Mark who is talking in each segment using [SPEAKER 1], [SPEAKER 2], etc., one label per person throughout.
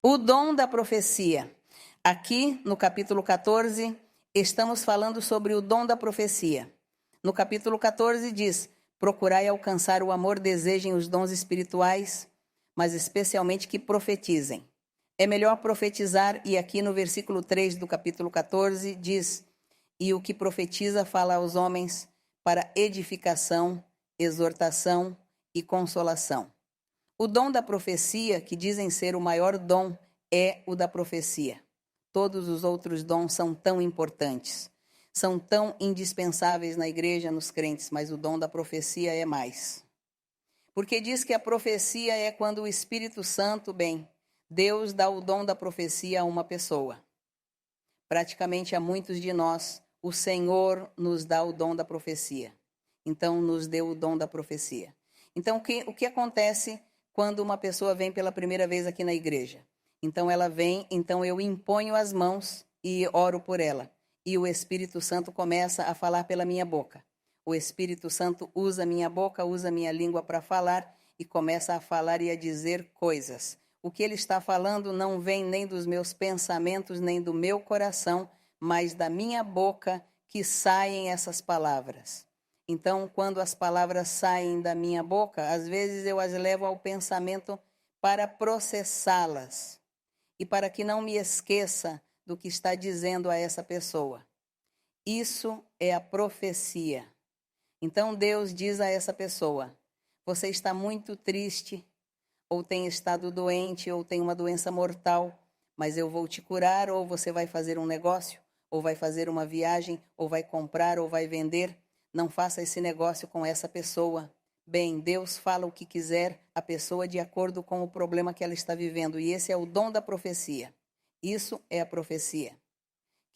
[SPEAKER 1] O dom da profecia. Aqui no capítulo 14, estamos falando sobre o dom da profecia. No capítulo 14 diz: procurai alcançar o amor, desejem os dons espirituais, mas especialmente que profetizem. É melhor profetizar, e aqui no versículo 3 do capítulo 14 diz: e o que profetiza fala aos homens para edificação, exortação e consolação. O dom da profecia, que dizem ser o maior dom, é o da profecia. Todos os outros dons são tão importantes, são tão indispensáveis na igreja, nos crentes, mas o dom da profecia é mais. Porque diz que a profecia é quando o Espírito Santo, Deus dá o dom da profecia a uma pessoa. Praticamente a muitos de nós, o Senhor nos dá o dom da profecia. Então, nos deu o dom da profecia. Então, o que acontece quando uma pessoa vem pela primeira vez aqui na igreja? Então, ela vem, então eu imponho as mãos e oro por ela. E o Espírito Santo começa a falar pela minha boca. O Espírito Santo usa minha boca, usa minha língua para falar e começa a falar e a dizer coisas. O que ele está falando não vem nem dos meus pensamentos, nem do meu coração, mas da minha boca que saem essas palavras. Então, quando as palavras saem da minha boca, às vezes eu as levo ao pensamento para processá-las e para que não me esqueça do que está dizendo a essa pessoa. Isso é a profecia. Então, Deus diz a essa pessoa: você está muito triste, ou tem estado doente, ou tem uma doença mortal, mas eu vou te curar, ou você vai fazer um negócio, ou vai fazer uma viagem, ou vai comprar, ou vai vender. Não faça esse negócio com essa pessoa. Deus fala o que quiser a pessoa de acordo com o problema que ela está vivendo, e esse é o dom da profecia. Isso é a profecia.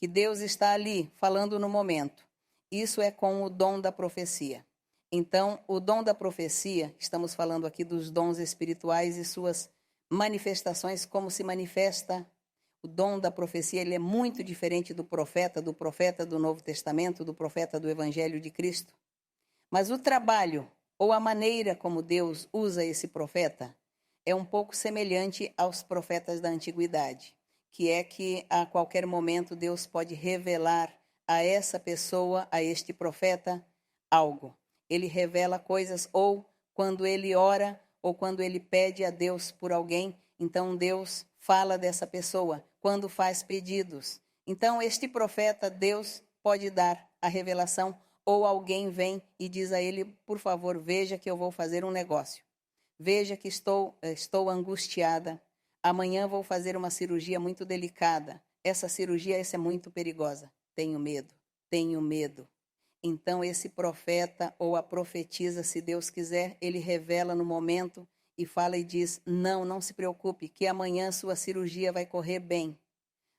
[SPEAKER 1] Que Deus está ali falando no momento. Isso é com o dom da profecia. Então, o dom da profecia, estamos falando aqui dos dons espirituais e suas manifestações, como se manifesta. O dom da profecia, ele é muito diferente do profeta do Novo Testamento, do profeta do Evangelho de Cristo. Mas o trabalho, ou a maneira como Deus usa esse profeta, é um pouco semelhante aos profetas da antiguidade, que é que a qualquer momento Deus pode revelar a essa pessoa, a este profeta, algo. Ele revela coisas, ou quando ele ora, ou quando ele pede a Deus por alguém, então Deus fala dessa pessoa, quando faz pedidos. Então, este profeta, Deus pode dar a revelação, ou alguém vem e diz a ele: por favor, veja que eu vou fazer um negócio. Veja que estou angustiada. Amanhã vou fazer uma cirurgia muito delicada. Essa cirurgia é muito perigosa. Tenho medo, tenho medo. Então esse profeta ou a profetisa, se Deus quiser, ele revela no momento e fala e diz: não se preocupe, que amanhã sua cirurgia vai correr bem.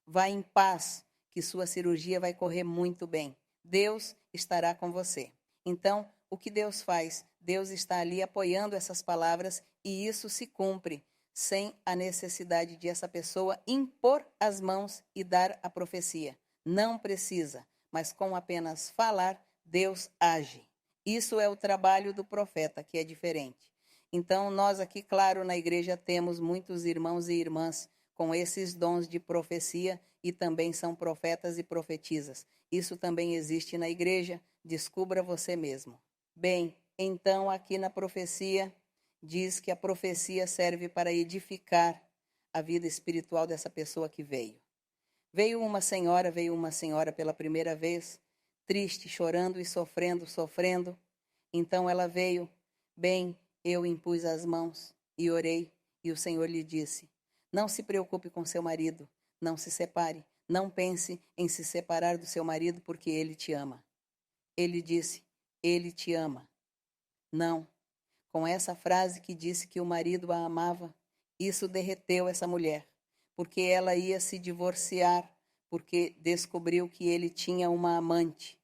[SPEAKER 1] Vá em paz, que sua cirurgia vai correr muito bem. Deus estará com você. Então, o que Deus faz? Deus está ali apoiando essas palavras e isso se cumpre sem a necessidade de essa pessoa impor as mãos e dar a profecia. Não precisa, mas com apenas falar, Deus age. Isso é o trabalho do profeta, que é diferente. Então, nós aqui, claro, na igreja temos muitos irmãos e irmãs com esses dons de profecia e também são profetas e profetisas. Isso também existe na igreja, descubra você mesmo. Então aqui na profecia, diz que a profecia serve para edificar a vida espiritual dessa pessoa que veio. Veio uma senhora pela primeira vez, triste, chorando e sofrendo. Então ela veio, eu impus as mãos e orei, e o Senhor lhe disse: não se preocupe com seu marido, não se separe, não pense em se separar do seu marido porque ele te ama. Ele disse: ele te ama. Não. Com essa frase que disse que o marido a amava, isso derreteu essa mulher, porque ela ia se divorciar, porque descobriu que ele tinha uma amante.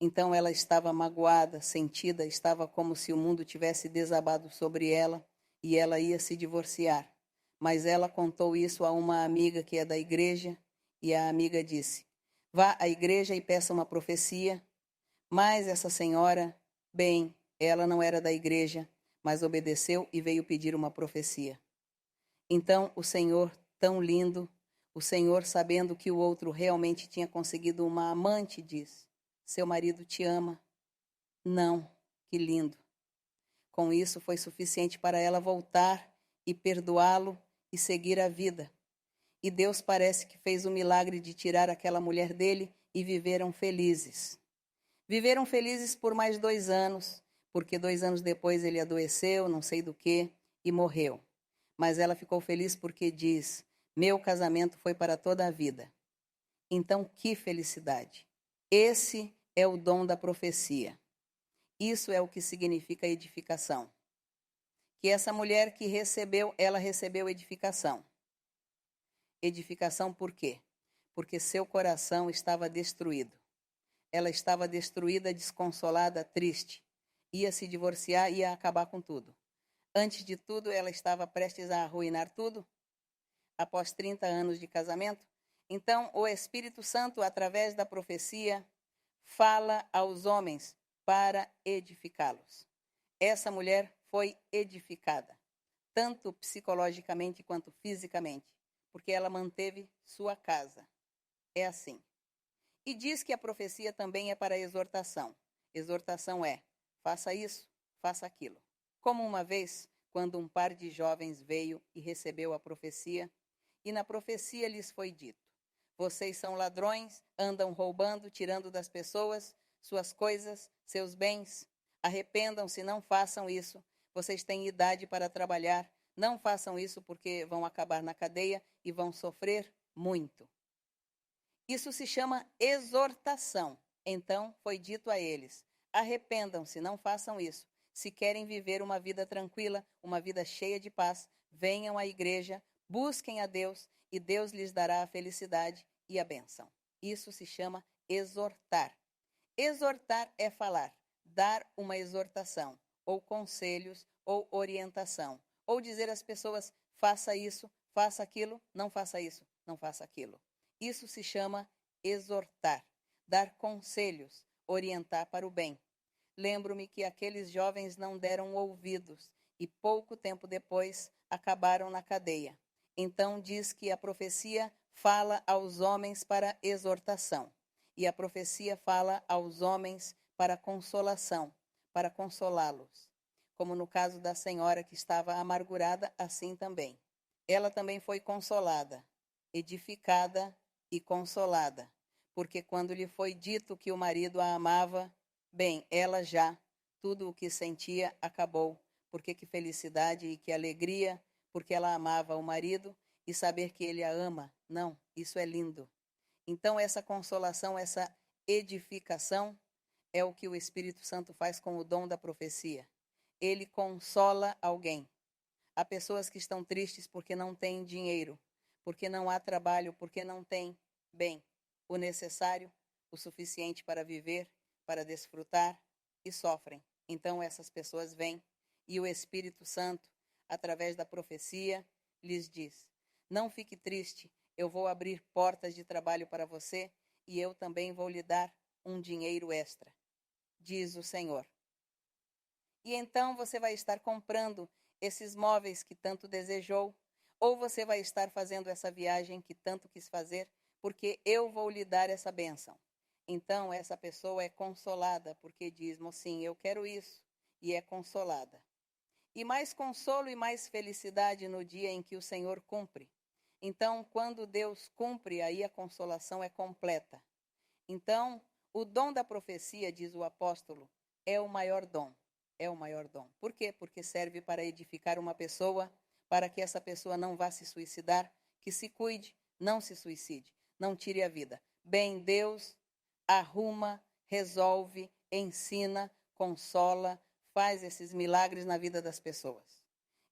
[SPEAKER 1] Então ela estava magoada, sentida, estava como se o mundo tivesse desabado sobre ela e ela ia se divorciar. Mas ela contou isso a uma amiga que é da igreja e a amiga disse: vá à igreja e peça uma profecia. Mas essa senhora, ela não era da igreja, mas obedeceu e veio pedir uma profecia. Então o Senhor tão lindo. O Senhor, sabendo que o outro realmente tinha conseguido uma amante, diz: seu marido te ama. Não, que lindo. Com isso foi suficiente para ela voltar e perdoá-lo e seguir a vida. E Deus parece que fez o milagre de tirar aquela mulher dele e viveram felizes. Viveram felizes por mais 2 anos, porque 2 anos depois ele adoeceu, não sei do que, e morreu. Mas ela ficou feliz porque diz: meu casamento foi para toda a vida. Então, que felicidade! Esse é o dom da profecia. Isso é o que significa edificação. Que essa mulher que recebeu, ela recebeu edificação. Edificação por quê? Porque seu coração estava destruído. Ela estava destruída, desconsolada, triste. Ia se divorciar, ia acabar com tudo. Antes de tudo, ela estava prestes a arruinar tudo. Após 30 anos de casamento. Então, o Espírito Santo, através da profecia, fala aos homens para edificá-los. Essa mulher foi edificada, tanto psicologicamente quanto fisicamente, porque ela manteve sua casa. É assim. E diz que a profecia também é para exortação. Exortação é: faça isso, faça aquilo. Como uma vez, quando um par de jovens veio e recebeu a profecia, e na profecia lhes foi dito: vocês são ladrões, andam roubando, tirando das pessoas suas coisas, seus bens. Arrependam-se, não façam isso. Vocês têm idade para trabalhar. Não façam isso porque vão acabar na cadeia e vão sofrer muito. Isso se chama exortação. Então foi dito a eles: arrependam-se, não façam isso. Se querem viver uma vida tranquila, uma vida cheia de paz, venham à igreja, busquem a Deus e Deus lhes dará a felicidade e a bênção. Isso se chama exortar. Exortar é falar, dar uma exortação, ou conselhos, ou orientação, ou dizer às pessoas: faça isso, faça aquilo, não faça isso, não faça aquilo. Isso se chama exortar, dar conselhos, orientar para o bem. Lembro-me que aqueles jovens não deram ouvidos e pouco tempo depois acabaram na cadeia. Então diz que a profecia fala aos homens para exortação e a profecia fala aos homens para consolação, para consolá-los. Como no caso da senhora que estava amargurada, assim também. Ela também foi consolada, edificada e consolada, porque quando lhe foi dito que o marido a amava, bem, ela já, tudo o que sentia acabou, porque que felicidade e que alegria, porque ela amava o marido e saber que ele a ama, não, isso é lindo. Então essa consolação, essa edificação é o que o Espírito Santo faz com o dom da profecia. Ele consola alguém. Há pessoas que estão tristes porque não têm dinheiro, porque não há trabalho, porque não têm, bem, o necessário, o suficiente para viver, para desfrutar e sofrem. Então essas pessoas vêm e o Espírito Santo, através da profecia, lhes diz: não fique triste, eu vou abrir portas de trabalho para você e eu também vou lhe dar um dinheiro extra, diz o Senhor. E então você vai estar comprando esses móveis que tanto desejou, ou você vai estar fazendo essa viagem que tanto quis fazer, porque eu vou lhe dar essa bênção. Então essa pessoa é consolada, porque diz: mocinho, eu quero isso, e é consolada. E mais consolo e mais felicidade no dia em que o Senhor cumpre. Então, quando Deus cumpre, aí a consolação é completa. Então, o dom da profecia, diz o apóstolo, é o maior dom. É o maior dom. Por quê? Porque serve para edificar uma pessoa, para que essa pessoa não vá se suicidar, que se cuide, não se suicide, não tire a vida. Bem, Deus arruma, resolve, ensina, consola, faz esses milagres na vida das pessoas.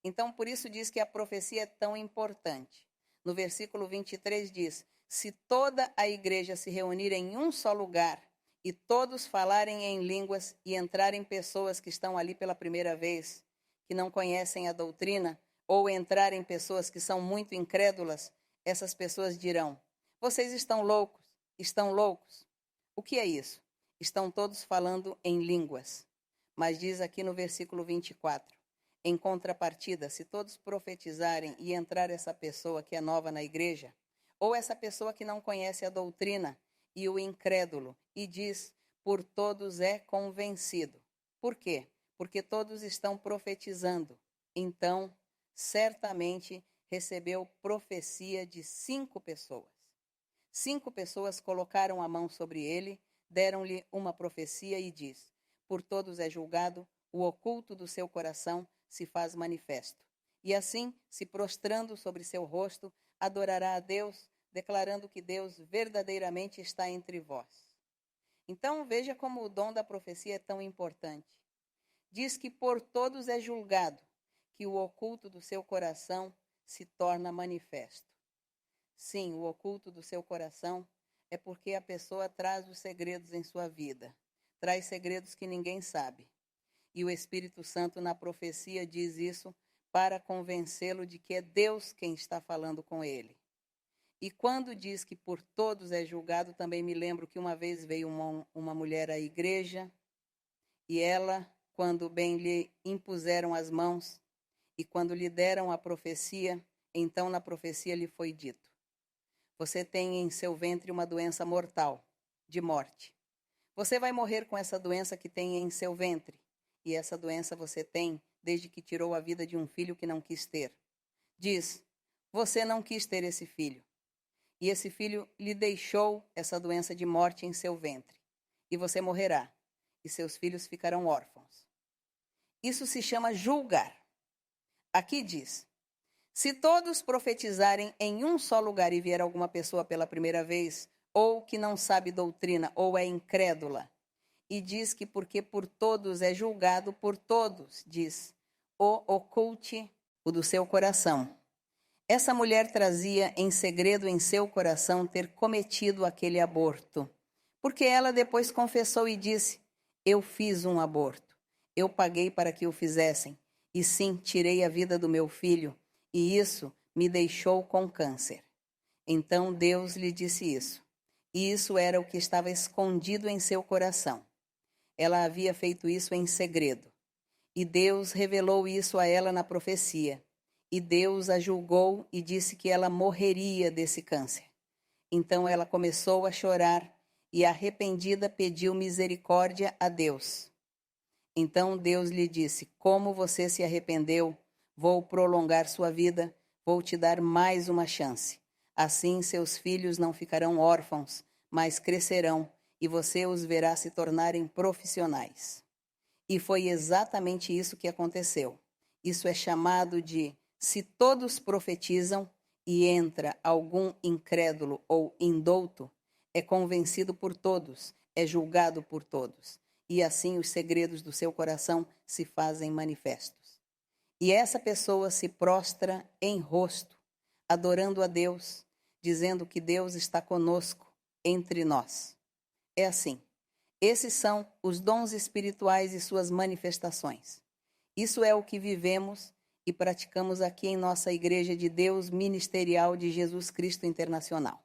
[SPEAKER 1] Então, por isso diz que a profecia é tão importante. No versículo 23 diz: se toda a igreja se reunir em um só lugar e todos falarem em línguas e entrarem pessoas que estão ali pela primeira vez, que não conhecem a doutrina, ou entrarem pessoas que são muito incrédulas, essas pessoas dirão: vocês estão loucos, estão loucos. O que é isso? Estão todos falando em línguas. Mas diz aqui no versículo 24: Em contrapartida, se todos profetizarem e entrar essa pessoa que é nova na igreja, ou essa pessoa que não conhece a doutrina e o incrédulo, e diz, por todos é convencido. Por quê? Porque todos estão profetizando. Então, certamente recebeu profecia de 5 pessoas. 5 pessoas colocaram a mão sobre ele, deram-lhe uma profecia e diz, por todos é julgado, o oculto do seu coração se faz manifesto. E assim, se prostrando sobre seu rosto, adorará a Deus, declarando que Deus verdadeiramente está entre vós. Então, veja como o dom da profecia é tão importante. Diz que por todos é julgado, que o oculto do seu coração se torna manifesto. Sim, o oculto do seu coração é porque a pessoa traz os segredos em sua vida, traz segredos que ninguém sabe. E o Espírito Santo na profecia diz isso para convencê-lo de que é Deus quem está falando com ele. E quando diz que por todos é julgado, também me lembro que uma vez veio uma mulher à igreja e ela, quando bem lhe impuseram as mãos e quando lhe deram a profecia, então na profecia lhe foi dito, você tem em seu ventre uma doença mortal, de morte. Você vai morrer com essa doença que tem em seu ventre. E essa doença você tem desde que tirou a vida de um filho que não quis ter. Diz, você não quis ter esse filho. E esse filho lhe deixou essa doença de morte em seu ventre. E você morrerá. E seus filhos ficarão órfãos. Isso se chama julgar. Aqui diz, se todos profetizarem em um só lugar e vier alguma pessoa pela primeira vez, ou que não sabe doutrina, ou é incrédula, e diz que porque por todos é julgado por todos, diz, o oculte o do seu coração. Essa mulher trazia em segredo em seu coração ter cometido aquele aborto, porque ela depois confessou e disse, eu fiz um aborto, eu paguei para que o fizessem, e sim, tirei a vida do meu filho, e isso me deixou com câncer. Então Deus lhe disse isso, e isso era o que estava escondido em seu coração. Ela havia feito isso em segredo. E Deus revelou isso a ela na profecia. E Deus a julgou e disse que ela morreria desse câncer. Então ela começou a chorar e, arrependida, pediu misericórdia a Deus. Então Deus lhe disse, como você se arrependeu, vou prolongar sua vida, vou te dar mais uma chance. Assim seus filhos não ficarão órfãos, mas crescerão, e você os verá se tornarem profissionais. E foi exatamente isso que aconteceu. Isso é chamado de, se todos profetizam e entra algum incrédulo ou indouto, é convencido por todos, é julgado por todos. E assim os segredos do seu coração se fazem manifestos. E essa pessoa se prostra em rosto, adorando a Deus, dizendo que Deus está conosco, entre nós. É assim. Esses são os dons espirituais e suas manifestações. Isso é o que vivemos e praticamos aqui em nossa Igreja de Deus Ministerial de Jesus Cristo Internacional.